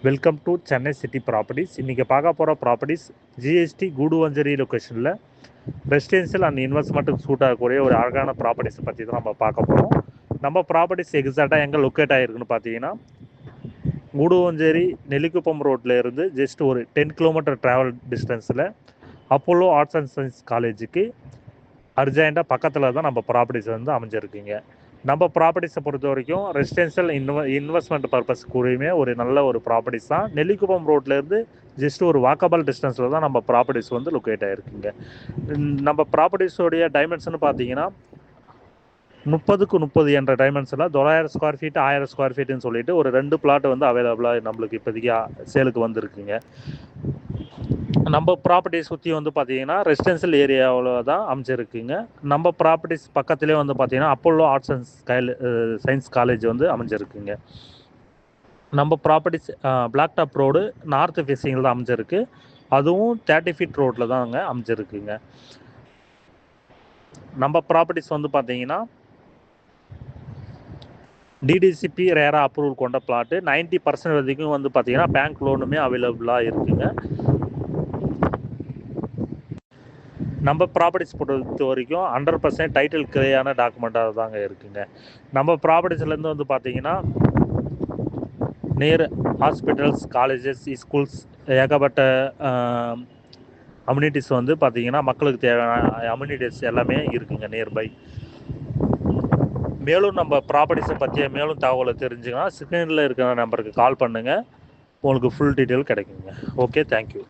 Welcome to Chennai city properties. இன்றைக்கி பார்க்க போகிற ப்ராப்பர்ட்டிஸ் ஜிஎஸ்டி கூடுவஞ்சேரி லொக்கேஷனில் ரெசிடென்ஷியல் அண்ட் இன்வெஸ்ட்மெண்ட்டுக்கு சூட் ஆகக்கூடிய ஒரு அழகான ப்ராப்பர்ட்டிஸை பற்றி தான் நம்ம பார்க்க போகிறோம். நம்ம ப்ராப்பர்ட்டிஸ் எக்ஸாக்டாக எங்கே லொக்கேட் ஆகிருக்குன்னு பார்த்தீங்கன்னா, கூடுவஞ்சேரி நெல்லிக்குப்பம் ரோட்டில் இருந்து ஜஸ்ட் ஒரு 10 கிலோமீட்டர் ட்ராவல் டிஸ்டன்ஸில் அப்போலோ ஆர்ட்ஸ் அண்ட் சயின்ஸ் காலேஜுக்கு அர்ஜென்ட்டாக பக்கத்தில் தான் நம்ம ப்ராப்பர்ட்டிஸ் வந்து அமைஞ்சிருக்குங்க. நம்ம ப்ராப்பர்ட்டிஸை பொறுத்த வரைக்கும் ரெசிடென்ஷியல் இன்வெஸ்ட்மெண்ட் பர்பஸ் கூடயுமே ஒரு நல்ல ஒரு ப்ராப்பர்ட்டிஸ் தான். நெல்லிக்குப்பம் ரோட்லேருந்து ஜஸ்ட் ஒரு வாக்கபிள் டிஸ்டன்ஸில் தான் நம்ம ப்ராப்பர்ட்டிஸ் வந்து லொக்கேட் ஆகிருக்குங்க. நம்ம ப்ராப்பர்ட்டிஸோடைய டைமென்ஷன் பார்த்தீங்கன்னா 30க்கு 30 என்ற டைமென்ஷனில் 900 ஸ்கொயர் ஃபீட் 1000 ஸ்கொயர் ஃபீட்டுன்னு சொல்லிட்டு ஒரு 2 பிளாட் வந்து அவைலபிளாக நம்மளுக்கு இப்போதைக்கு சேலுக்கு வந்துருக்குங்க. நம்ம ப்ராப்பர்ட்டிஸ் சுற்றி வந்து பார்த்தீங்கன்னா ரெசிடென்ஷியல் ஏரியாவில் தான் அமைஞ்சிருக்குங்க. நம்ம ப்ராப்பர்ட்டிஸ் பக்கத்துலேயே வந்து பார்த்தீங்கன்னா Apollo arts and science college வந்து அமைஞ்சிருக்குங்க. நம்ம properties black top road north ஃபேஸிங்கில் தான் அமைஞ்சிருக்கு. அதுவும் 30 ஃபீட் ரோட்டில் தாங்க அமைஞ்சிருக்குங்க. நம்ம ப்ராப்பர்ட்டிஸ் வந்து பார்த்தீங்கன்னா டிடிசிபி ரேரா அப்ரூவல் கொண்ட பிளாட்டு 90% வரைக்கும் வந்து பார்த்தீங்கன்னா பேங்க் லோனுமே அவைலபிளாக இருக்குங்க. நம்ம ப்ராப்பர்ட்டிஸ் பொறுத்த வரைக்கும் 100% டைட்டில் கிளியரான டாக்குமெண்ட்டாக தாங்க இருக்குங்க. நம்ம ப்ராப்பர்ட்டிஸ்லேருந்து வந்து பார்த்தீங்கன்னா நியர் ஹாஸ்பிட்டல்ஸ், காலேஜஸ், ஸ்கூல்ஸ் ஏகப்பட்ட அம்யூனிட்டிஸ் வந்து பார்த்தீங்கன்னா மக்களுக்கு தேவையான அம்யூனிட்டிஸ் எல்லாமே இருக்குங்க நியர்பை. மேலும் நம்ம ப்ராப்பர்ட்டிஸை பற்றிய மேலும் தகவலை தெரிஞ்சுக்கலாம் ஸ்க்ரீனில் இருக்கிற நம்பருக்கு கால் பண்ணுங்கள். உங்களுக்கு ஃபுல் டீட்டெயில் கிடைக்குங்க. Okay, thank you.